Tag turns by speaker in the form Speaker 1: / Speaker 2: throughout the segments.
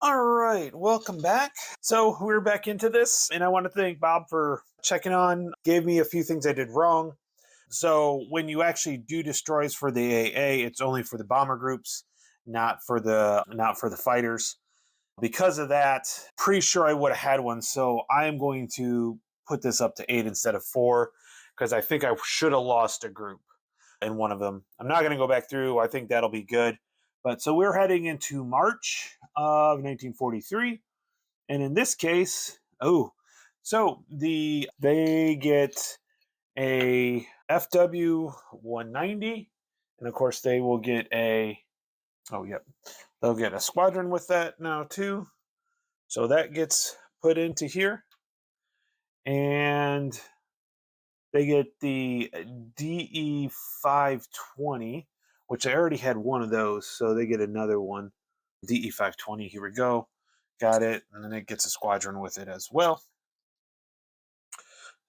Speaker 1: All right, welcome back. So we're back into this, and I want to thank Bob for checking on. Gave me a few things I did wrong. So when you actually do destroys for the AA, it's only for the bomber groups, not for the fighters. Because of that, pretty sure I would have had one. So I am going to put this up to 8 instead of 4 because I think I should have lost a group in one of them. I'm not going to go back through. I think that'll be good. But so we're heading into March of 1943, and in this case, so they get a FW 190, and of course they will get a they'll get a squadron with that now too. So that gets put into here, and they get the DE 520, which I already had one of those, so they get another one. DE 520, here we go. Got it. And then it gets a squadron with it as well.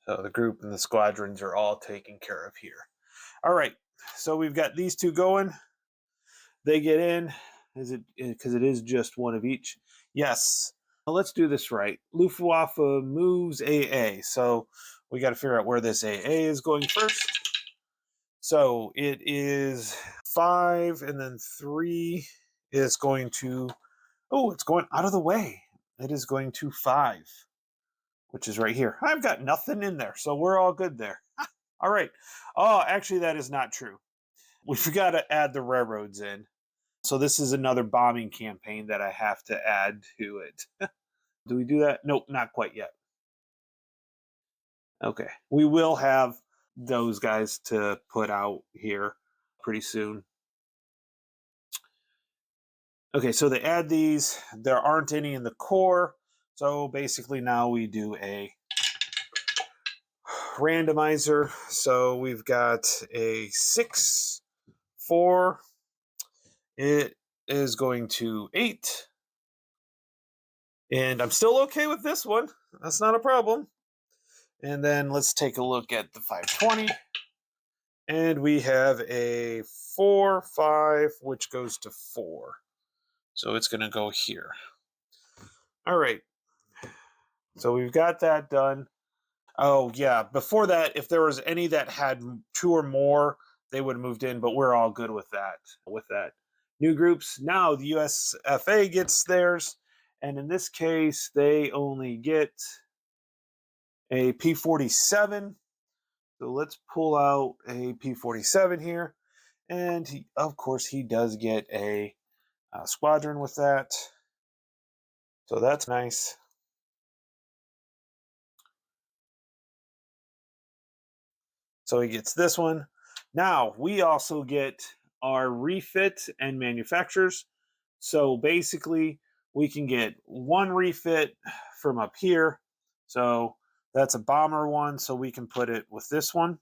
Speaker 1: So the group and the squadrons are all taken care of here. All right. So we've got these two going. They get in. Is it because it is just one of each? Yes. Well, let's do this right. Luftwaffe moves AA. So we got to figure out where this AA is going first. So it is 5, and then 3 is going to, it's going out of the way. It is going to 5, which is right here. I've got nothing in there, so we're all good there. All right. Oh, actually, that is not true. We forgot to add the railroads in. So this is another bombing campaign that I have to add to it. Do we do that? Nope, not quite yet. Okay. We will have those guys to put out here pretty soon. Okay, so they add these. There aren't any in the core. So basically now we do a randomizer. So we've got a 6, 4. It is going to 8. And I'm still okay with this one. That's not a problem. And then let's take a look at the 520. And we have a 4, 5, which goes to 4. So it's going to go here. All right. So we've got that done. Oh, yeah. Before that, if there was any that had 2 or more, they would have moved in, but we're all good with that. New groups. Now the USFA gets theirs. And in this case, they only get a P-47. So let's pull out a P-47 here. And of course, he does get a squadron with that. So that's nice. So he gets this one. Now, we also get our refit and manufacturers. So basically, we can get one refit from up here. So that's a bomber one, so we can put it with this one.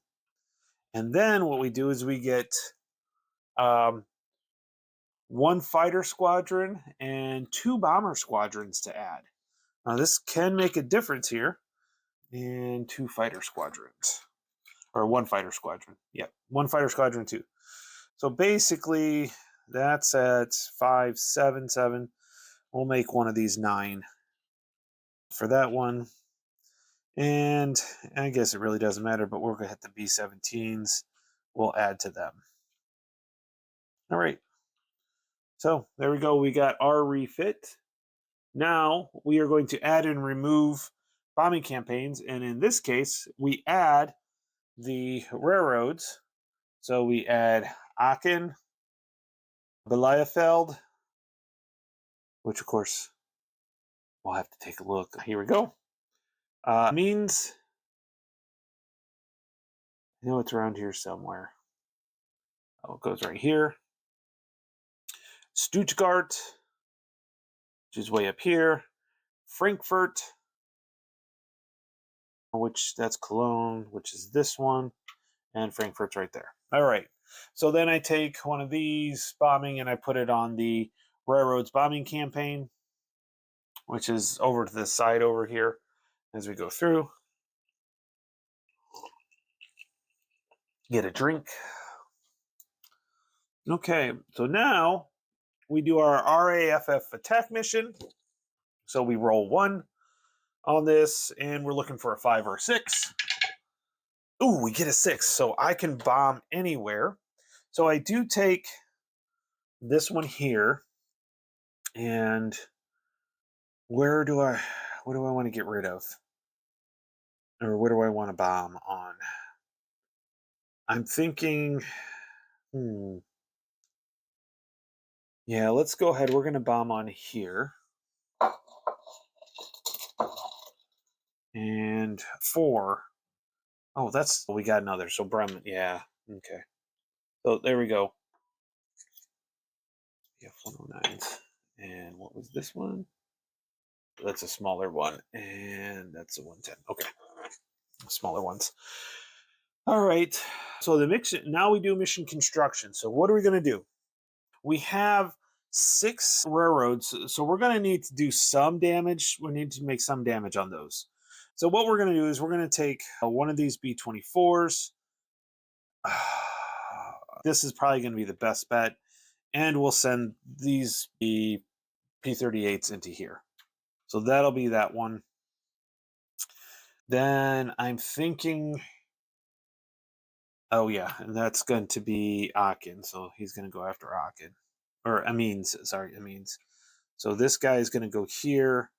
Speaker 1: And then what we do is we get one fighter squadron and 2 bomber squadrons to add. Now, this can make a difference here. And 2 fighter squadrons. Or 1 fighter squadron. Yeah, 1 fighter squadron, 2. So basically, that's at 5, 7, 7. We'll make one of these 9 for that one. And I guess it really doesn't matter, but we're going to hit the B-17s. We'll add to them. All right. So there we go. We got our refit. Now we are going to add and remove bombing campaigns. And in this case, we add the railroads. So we add Aachen, Bielefeld, which of course we'll have to take a look. Here we go. Means, I know it's around here somewhere. Oh, it goes right here. Stuttgart, which is way up here. Frankfurt, which that's Cologne, which is this one. And Frankfurt's right there. All right. So then I take one of these bombing and I put it on the railroads bombing campaign, which is over to the side over here as we go through. Get a drink. Okay, so now we do our RAFF attack mission. So we roll 1 on this, and we're looking for a 5 or a 6. Ooh, we get a 6, so I can bomb anywhere. So I do take this one here, and what do I want to get rid of? Or what do I want to bomb on? I'm thinking, yeah, let's go ahead. We're going to bomb on here. And 4. Oh, we got another. So Bremen, yeah, okay. So there we go. Yeah, 109s. And what was this one? That's a smaller one. And that's a 110. Okay. Smaller ones. All right. So now we do mission construction. So what are we going to do? We have 6 railroads, so we're going to need to do some damage. We need to make some damage on those. So what we're going to do is we're going to take one of these B-24s. This is probably going to be the best bet. And we'll send these P-38s into here. So that'll be that one. Then I'm thinking, oh yeah, and that's going to be Aachen. So he's going to go after Aachen. Or Amiens, sorry, Amiens. So this guy is going to go here.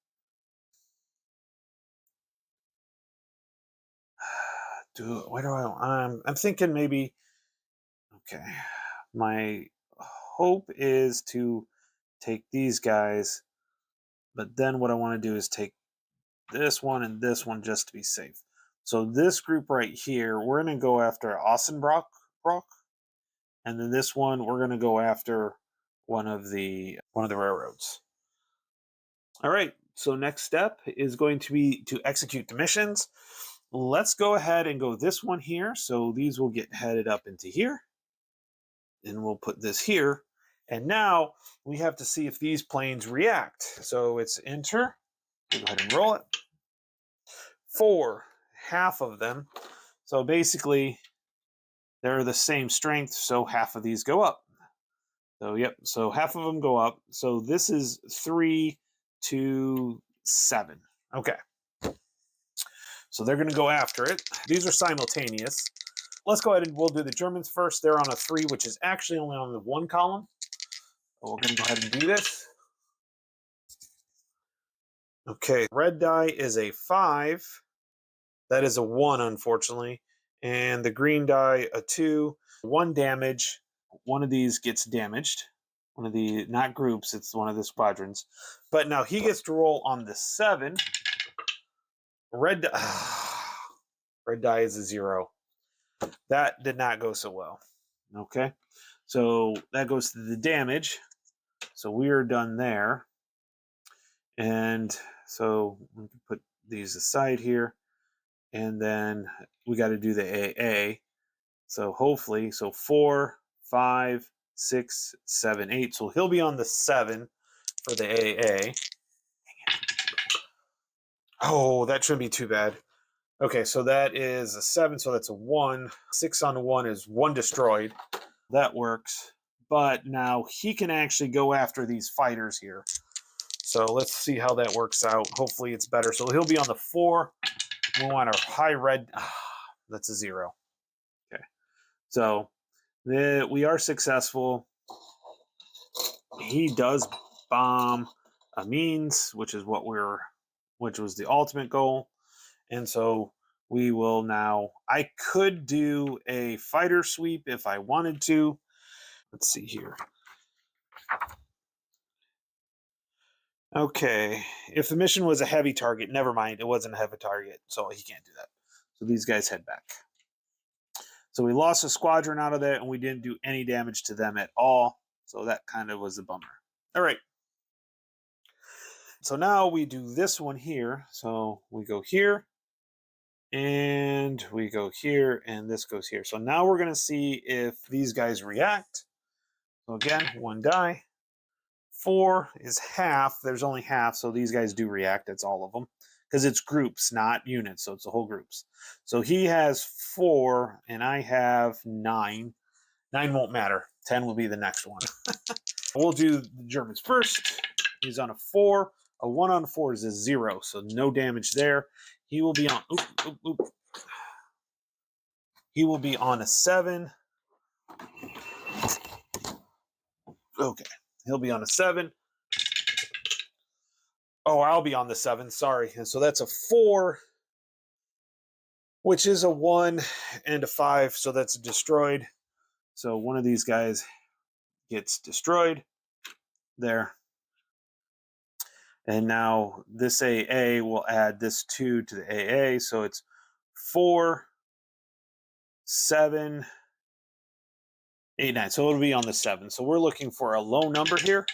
Speaker 1: I'm thinking maybe, okay, my hope is to take these guys, but then what I want to do is take this one and this one just to be safe. So this group right here, we're going to go after Ossenbrock, and then this one we're going to go after one of the railroads. All right, so next step is going to be to execute the missions. Let's go ahead and go this one here. So these will get headed up into here. And we'll put this here. And now we have to see if these planes react. So it's enter. We'll go ahead and roll it. 4, half of them. So basically, they're the same strength, so half of these go up. So yep, so half of them go up. So this is 3 to 7. Okay. So they're going to go after it. These are simultaneous. Let's go ahead and we'll do the Germans first. They're on a 3, which is actually only on the 1 column. So we're going to go ahead and do this. Okay, red die is a 5. That is a 1, unfortunately. And the green die, a 2. 1 damage. One of these gets damaged. One of the, not groups, it's one of the squadrons. But now he gets to roll on the 7. Red die is a 0. That did not go so well. Okay, so that goes to the damage. So we are done there. And so we can put these aside here. And then we got to do the AA. So hopefully, so 4, 5, 6, 7, 8. So he'll be on the 7 for the AA. Oh, that shouldn't be too bad. Okay, so that is a 7, so that's a 1. 6 on 1 is 1 destroyed. That works. But now he can actually go after these fighters here. So let's see how that works out. Hopefully it's better. So he'll be on the 4. We want our high red. That's a 0. Okay. So we are successful. He does bomb Amiens, which was the ultimate goal. And so we will now, I could do a fighter sweep if I wanted to. Let's see here. Okay, if the mission was a heavy target, never mind, it wasn't a heavy target, so he can't do that. So these guys head back. So we lost a squadron out of there, and we didn't do any damage to them at all. So that kind of was a bummer. All right. So now we do this one here. So we go here, and we go here, and this goes here. So now we're going to see if these guys react. So again, 1 die. 4 is half. There's only half, so these guys do react. That's all of them. Because it's groups, not units, so it's the whole groups. So he has 4, and I have 9. 9 won't matter. 10 will be the next one. We'll do the Germans first. He's on a 4. A 1 on 4 is a 0, so no damage there. He will be on. He will be on a 7. Okay, he'll be on a 7. Oh, I'll be on the 7. Sorry, and so that's a 4, which is a 1 and a 5. So that's destroyed. So one of these guys gets destroyed there. And now this AA will add this 2 to the AA. So it's 4, 7, 8, 9. So it'll be on the 7. So we're looking for a low number here.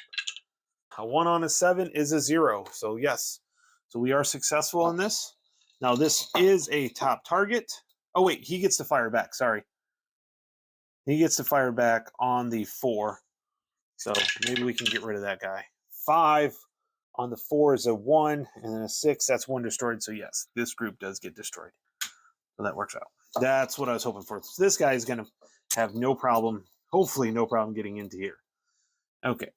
Speaker 1: A 1 on a 7 is a 0. So yes. So we are successful on this. Now this is a top target. Oh wait, he gets to fire back. Sorry. He gets to fire back on the 4. So maybe we can get rid of that guy. 5 on the 4 is a 1, and then a 6, that's 1 destroyed. So yes, this group does get destroyed. So that works out. That's what I was hoping for. So this guy is going to have no problem, hopefully no problem getting into here. Okay.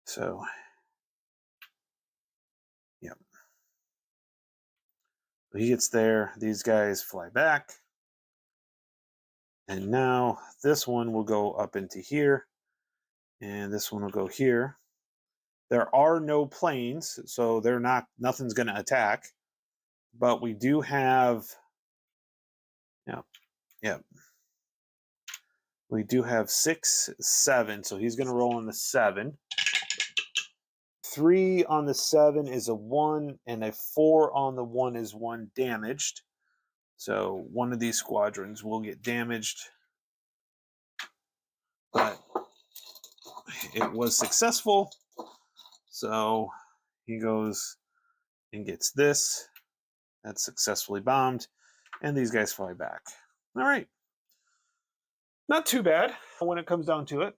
Speaker 1: So, yeah. So he gets there. These guys fly back. And now this one will go up into here. And this one will go here. There are no planes, so they're not, nothing's going to attack. But we do have, yeah. We do have 6, 7, so he's going to roll on the 7. 3 on the 7 is a 1, and a 4 on the 1 is 1 damaged. So one of these squadrons will get damaged. But it was successful. So he goes and gets this. That's successfully bombed. And these guys fly back. All right. Not too bad when it comes down to it.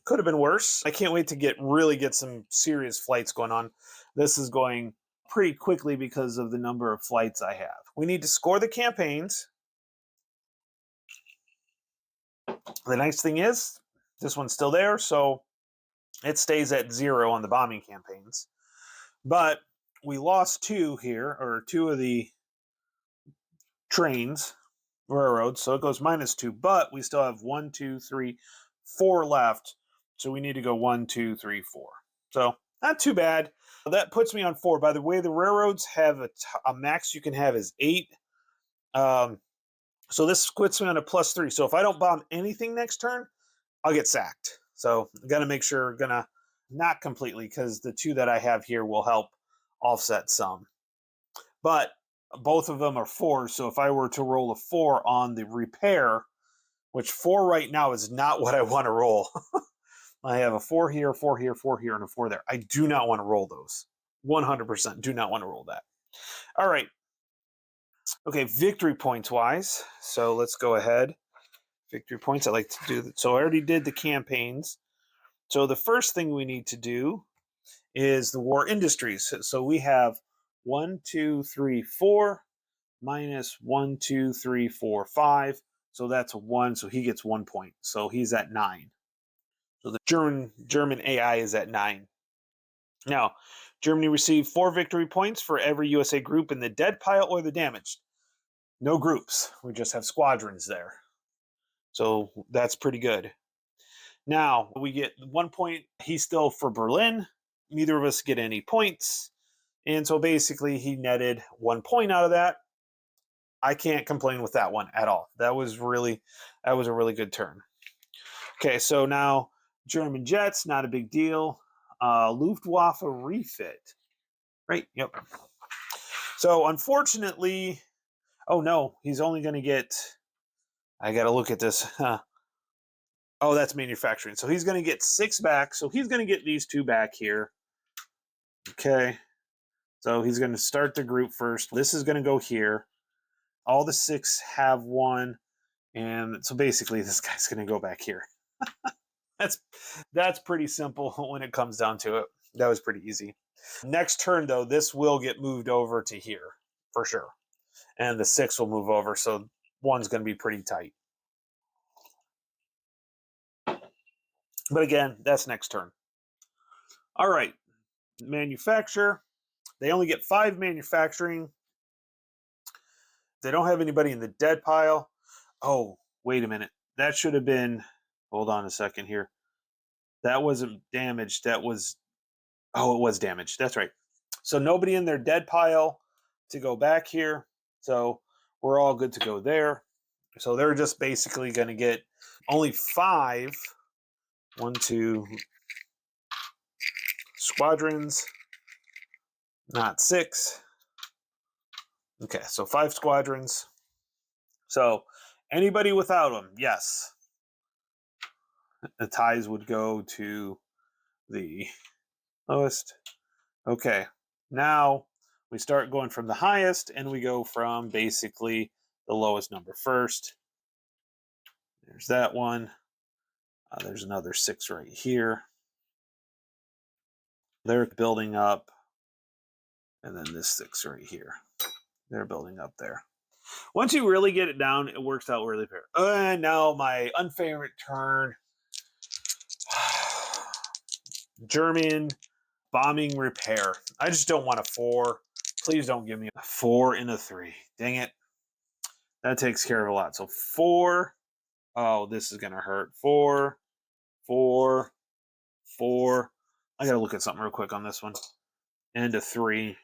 Speaker 1: Could have been worse. I can't wait to really get some serious flights going on. This is going pretty quickly because of the number of flights I have. We need to score the campaigns. The nice thing is, this one's still there, so it stays at 0 on the bombing campaigns. But we lost 2 here, or 2 of the trains, railroads, so it goes -2, but we still have 1, 2, 3, 4 left. So we need to go 1, 2, 3, 4. So not too bad. That puts me on 4. By the way, the railroads have a max you can have is 8. So this puts me on a +3. So if I don't bomb anything next turn, I'll get sacked. So I'm going to make sure, not completely, because the 2 that I have here will help offset some. But both of them are 4. So if I were to roll a 4 on the repair, which 4 right now is not what I want to roll. I have a 4 here, 4 here, 4 here, and a 4 there. I do not want to roll those. 100% do not want to roll that. All right. Okay, victory points wise. So let's go ahead. Victory points. I like to do that. So I already did the campaigns. So the first thing we need to do is the war industries. So we have 1, 2, 3, 4 minus 1, 2, 3, 4, 5. So that's a 1. So he gets 1 point. So he's at 9. So the German AI is at 9. Now, Germany received 4 victory points for every USA group in the dead pile or the damaged. No groups. We just have squadrons there. So that's pretty good. Now, we get 1 point. He's still for Berlin. Neither of us get any points. And so basically he netted 1 point out of that. I can't complain with that one at all. That was a really good turn. Okay, so now German jets, not a big deal. Luftwaffe refit. Right, yep. So unfortunately, oh no, he's only going to get, I got to look at this. Oh, that's manufacturing. So he's going to get 6 back. So he's going to get these 2 back here. Okay. So he's going to start the group first. This is going to go here. All the 6 have 1. And so basically this guy's going to go back here. That's pretty simple when it comes down to it. That was pretty easy. Next turn, though, this will get moved over to here for sure. And the 6 will move over. So 1's going to be pretty tight. But again, that's next turn. All right, manufacture. They only get 5 manufacturing. They don't have anybody in the dead pile. Oh, wait a minute. That should have been. Hold on a second here. That wasn't damaged. That was. Oh, it was damaged. That's right. So nobody in their dead pile to go back here. So we're all good to go there. So they're just basically going to get only 5. 1, 2 squadrons, not 6. Okay, so 5 squadrons. So anybody without them, yes. The ties would go to the lowest. Okay, now we start going from the highest and we go from basically the lowest number first. There's that one. There's another 6 right here. They're building up. And then this 6 right here. They're building up there. Once you really get it down, it works out really fair. And now my unfavorite turn. German bombing repair. I just don't want a 4. Please don't give me a 4 and a 3. Dang it. That takes care of a lot. So 4. Oh, this is going to hurt. 4, 4, 4. I got to look at something real quick on this one. And a 3.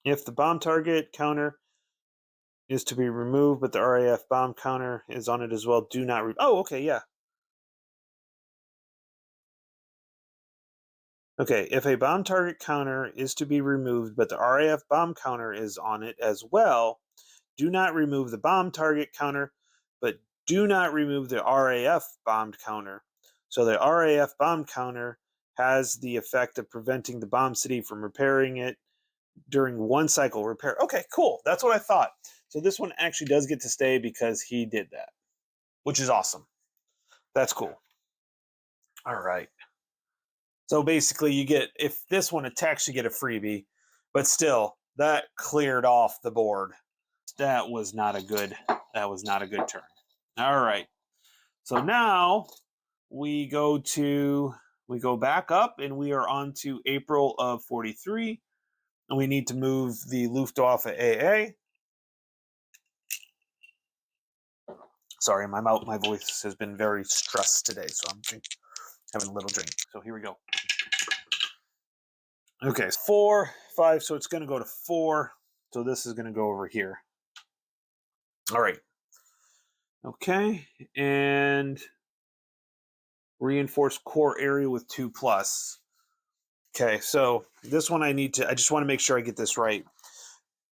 Speaker 1: If the bomb target counter is to be removed, but the RAF bomb counter is on it as well, do not... Oh, okay, yeah. Okay, if a bomb target counter is to be removed, but the RAF bomb counter is on it as well, do not remove the bomb target counter, but do not remove the RAF bomb counter. So the RAF bomb counter has the effect of preventing the bomb city from repairing it during 1 cycle repair. Okay, cool. That's what I thought. So this one actually does get to stay because he did that, which is awesome. That's cool. All right. So basically you get, if this one attacks, you get a freebie, but still that cleared off the board. That was not a good turn. All right. So now we go back up and we are on to April of 43. And we need to move the Luftwaffe AA. Sorry, my voice has been very stressed today, so I'm having a little drink. So here we go. Okay, 4, 5, so it's going to go to 4. So this is going to go over here. All right. Okay, and reinforce core area with 2+. Okay, so this one I just want to make sure I get this right.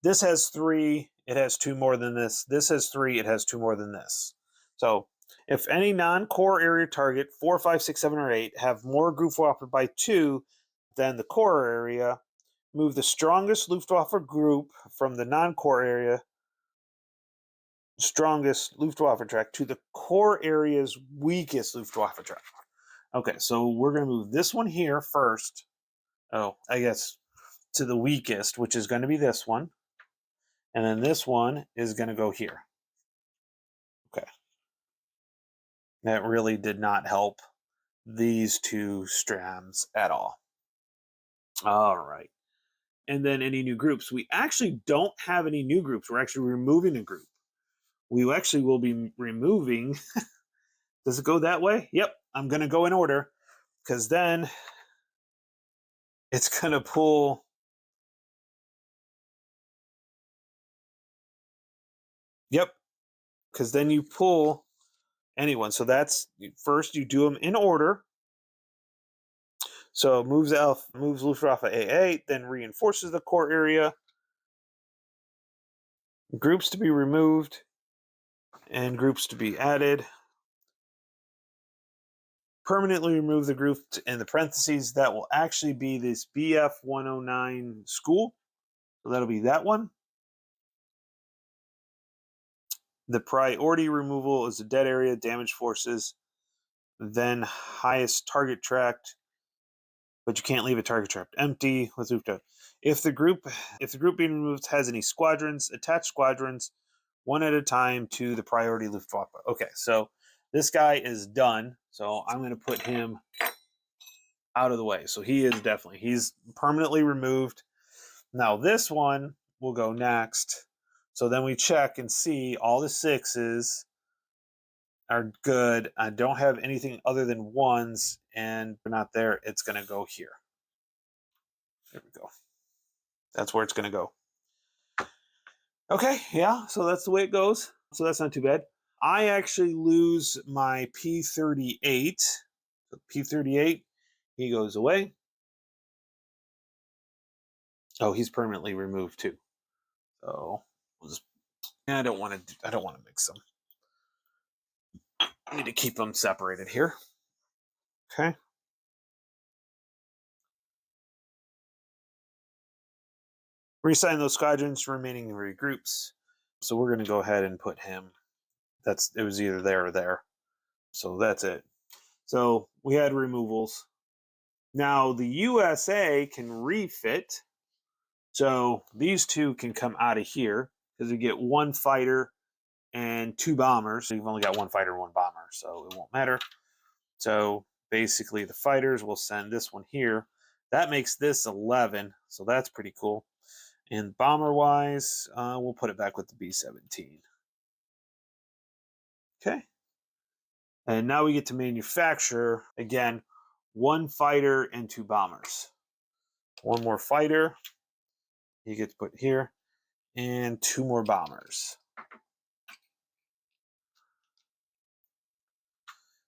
Speaker 1: This has 3, it has 2 more than this. This has 3, it has 2 more than this. So if any non-core area target, 4, 5, 6, 7, or 8, have more Luftwaffe by 2 than the core area, move the strongest Luftwaffe group from the non-core area, strongest Luftwaffe track, to the core area's weakest Luftwaffe track. Okay, so we're going to move this one here first. Oh, I guess to the weakest, which is going to be this one. And then this one is going to go here. Okay. That really did not help these 2 strands at all. All right. And then any new groups. We actually don't have any new groups. We're actually removing a group. We actually will be removing... Does it go that way? Yep. I'm going to go in order because then it's going to pull... Yep. Because then you pull anyone. So that's... First, you do them in order. So moves Luftwaffe AA, then reinforces the core area. Groups to be removed and groups to be added. Permanently remove the group in the parentheses. That will actually be this BF 109 school. So that'll be that one. The priority removal is a dead area, damage forces, then highest target tracked, but you can't leave a target trapped empty with Luftwaffe. If the group being removed has any squadrons, attach squadrons one at a time to the priority Luftwaffe. Okay, so this guy is done. So I'm going to put him out of the way. So he's permanently removed. Now this one will go next. So then we check and see all the 6s are good. I don't have anything other than 1s, and they're not there. It's going to go here. There we go. That's where it's going to go. Okay, yeah, so that's the way it goes. So that's not too bad. I actually lose my P38. So P38, he goes away. Oh, he's permanently removed too. So we'll just, I don't want to mix them. I need to keep them separated here. Okay. Reassign those squadrons to remaining regroups. So we're going to go ahead and put him. It was either there or there. So that's it. So we had removals. Now the USA can refit. So these 2 can come out of here because we get 1 fighter and 2 bombers. So you've only got 1 fighter and 1 bomber, so it won't matter. So basically the fighters will send this one here. That makes this 11, so that's pretty cool. And bomber-wise, we'll put it back with the B-17. Okay. And now we get to manufacture, again, 1 fighter and 2 bombers. 1 more fighter, he gets put here, and 2 more bombers.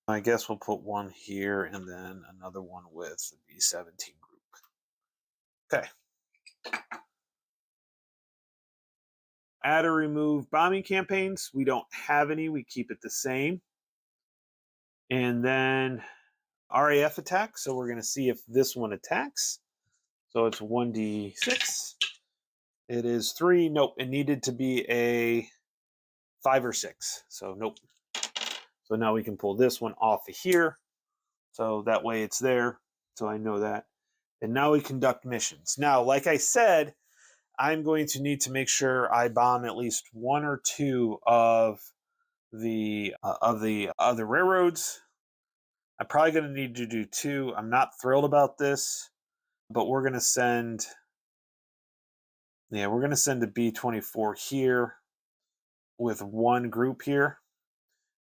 Speaker 1: I guess we'll put 1 here and then another one with the B-17 group. Okay. Add or remove bombing campaigns. We don't have any. We keep it the same. And then RAF attack. So we're going to see if this one attacks. So it's 1d6. It is 3. Nope. It needed to be a 5 or 6. So nope. So now we can pull this one off of here. So that way it's there. So I know that. And now we conduct missions. Now, like I said, I'm going to need to make sure I bomb at least 1 or 2 of the railroads. I'm probably going to need to do 2. I'm not thrilled about this, but we're going to send. Yeah, we're going to send a B-24 here with 1 group here,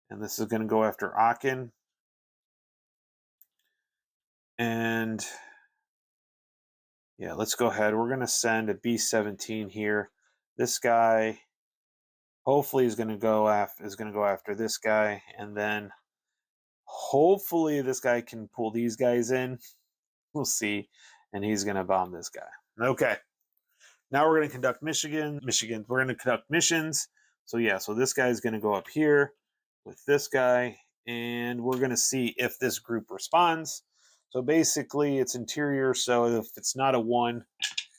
Speaker 1: and this is going to go after Aachen. And yeah, let's go ahead. We're going to send a B-17 here. This guy hopefully is going to go after this guy, and then hopefully this guy can pull these guys in. We'll see, and he's going to bomb this guy. Okay. Now we're going to conduct Michigan. We're going to conduct missions. So yeah, so this guy is going to go up here with this guy, and we're going to see if this group responds. So basically, it's interior. So if it's not a 1,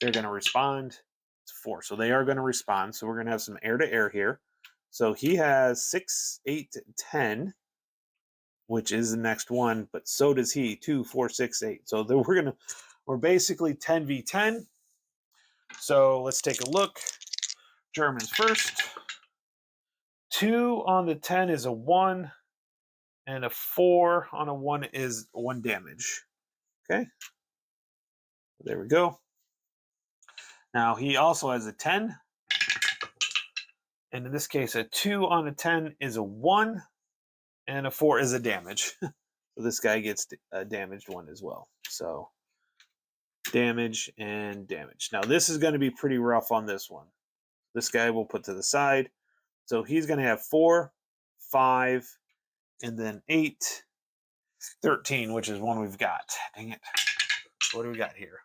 Speaker 1: they're going to respond. It's 4, so they are going to respond. So we're going to have some air-to-air here. So he has 6, 8, 10, which is the next one, but so does he. 2, 4, 6, 8. So we're basically 10v10. So let's take a look. Germans first. 2 on the 10 is a 1, and a 4 on a 1 is 1 damage. Okay. There we go. Now he also has a 10. And in this case, a 2 on a 10 is a 1, and a 4 is a damage. So this guy gets a damaged 1 as well. So damage and damage. Now this is going to be pretty rough on this one. This guy we'll put to the side. So he's going to have 4, 5, and then 8, 13, which is one we've got. Dang it. What do we got here?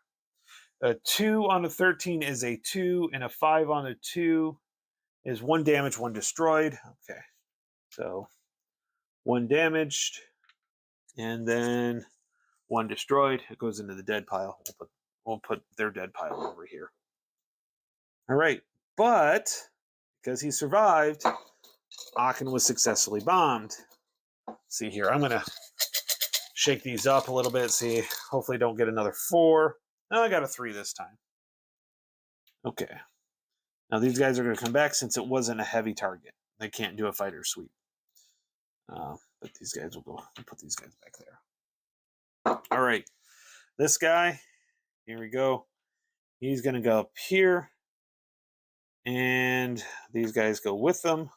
Speaker 1: A 2 on a 13 is a 2, and a 5 on a 2 is 1 damage, 1 destroyed. Okay. So 1 damaged, and then 1 destroyed. It goes into the dead pile. We'll put their dead pile over here. All right. But because he survived, Aachen was successfully bombed. See here, I'm going to shake these up a little bit. See, hopefully don't get another 4. Oh, I got a 3 this time. Okay. Now these guys are going to come back since it wasn't a heavy target. They can't do a fighter sweep. But these guys will go. We'll put these guys back there. All right. This guy, here we go. He's going to go up here. And these guys go with them.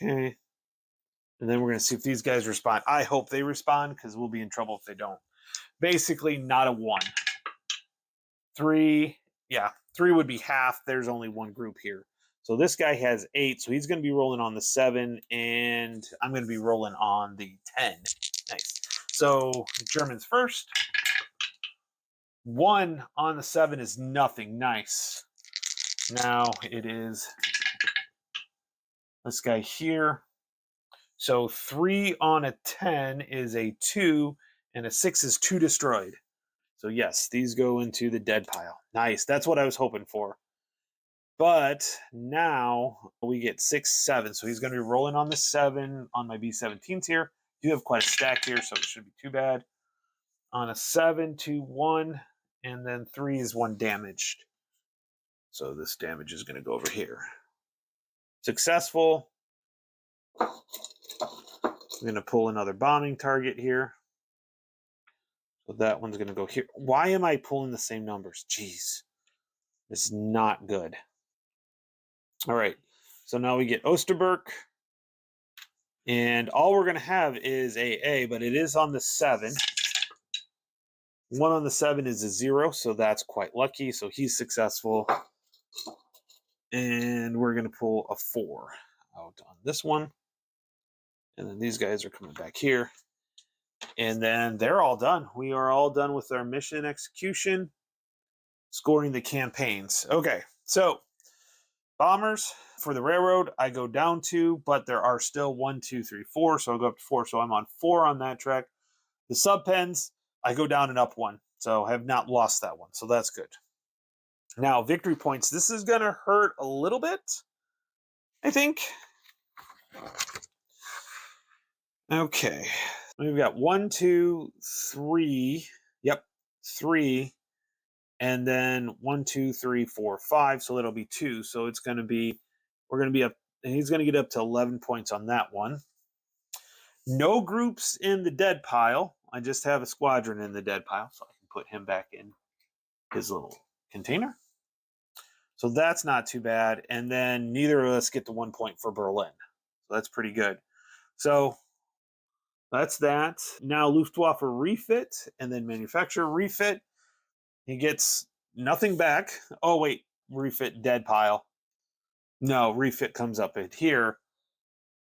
Speaker 1: Okay. And then we're going to see if these guys respond. I hope they respond because we'll be in trouble if they don't. Basically, not a 1. 3, yeah, 3 would be half. There's only one group here. So this guy has 8, so he's going to be rolling on the 7, and I'm going to be rolling on the 10. Nice. So Germans first. 1 on the 7 is nothing. Nice. Now it is this guy here. So 3 on a 10 is a 2, and a 6 is 2 destroyed. So yes, these go into the dead pile. Nice. That's what I was hoping for. But now we get 6, 7. So he's going to be rolling on the 7 on my B-17s here. You have quite a stack here, so it shouldn't be too bad. On a 7, 2, 1, and then 3 is 1 damaged. So this damage is going to go over here. Successful. I'm going to pull another bombing target here. So that one's going to go here. Why am I pulling the same numbers? Jeez. This is not good. All right. So now we get Osterberg. And all we're going to have is AA, but it is on the 7. 1 on the 7 is a 0, so that's quite lucky. So he's successful. And we're going to pull a 4 out on this one. And then these guys are coming back here. And then they're all done. We are all done with our mission execution, scoring the campaigns. Okay, so bombers for the railroad, I go down 2, but there are still 1, 2, 3, 4. So I'll go up to 4. So I'm on 4 on that track. The subpens, I go down and up 1. So I have not lost that one. So that's good. Now, victory points. This is going to hurt a little bit, I think. Okay. We've got 1, 2, 3. Yep, 3. And then 1, 2, 3, 4, 5. So that'll be 2. So it's going to be, we're going to be up, and he's going to get up to 11 points on that one. No groups in the dead pile. I just have a squadron in the dead pile, so I can put him back in his little container. So that's not too bad. And then neither of us get the 1 point for Berlin. So that's pretty good. So that's that. Now Luftwaffe refit and then manufacturer refit. He gets nothing back. Oh, wait. Refit dead pile. No, refit comes up in here.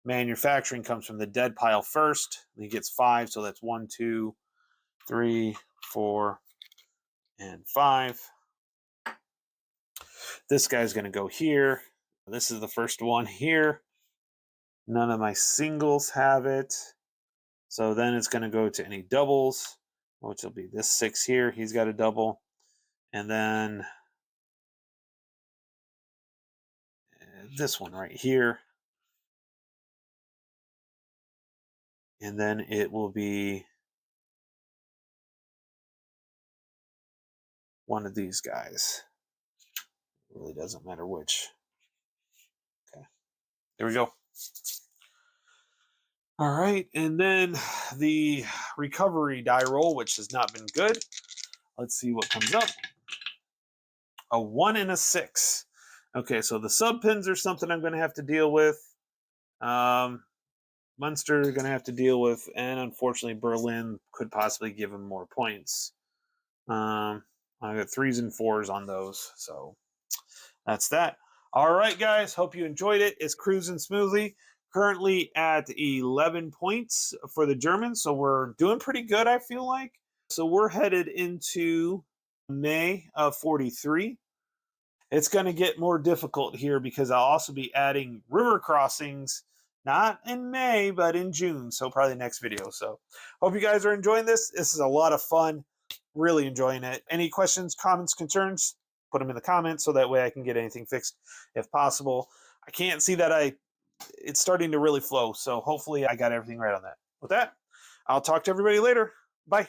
Speaker 1: Manufacturing comes from the dead pile first. He gets 5. So that's 1, 2, 3, 4, and 5. This guy's going to go here. This is the first one here. None of my singles have it. So then it's going to go to any doubles, which will be this 6 here. He's got a double. And then this one right here. And then it will be one of these guys. It really doesn't matter which. Okay. There we go. All right. And then the recovery die roll, which has not been good. Let's see what comes up. A 1 and a 6. Okay, so the sub pins are something I'm going to have to deal with. Munster going to have to deal with, and unfortunately Berlin could possibly give him more points. I got 3s and 4s on those, so that's that. All right, guys, hope you enjoyed it. It's cruising smoothly. Currently at 11 points for the Germans, so we're doing pretty good, I feel like. So we're headed into May of 43. It's going to get more difficult here because I'll also be adding river crossings, not in May, but in June. So probably the next video. So hope you guys are enjoying this. This is a lot of fun. Really enjoying it. Any questions, comments, concerns, put them in the comments so that way I can get anything fixed if possible. I can't see that it's starting to really flow. So hopefully I got everything right on that. With that, I'll talk to everybody later. Bye.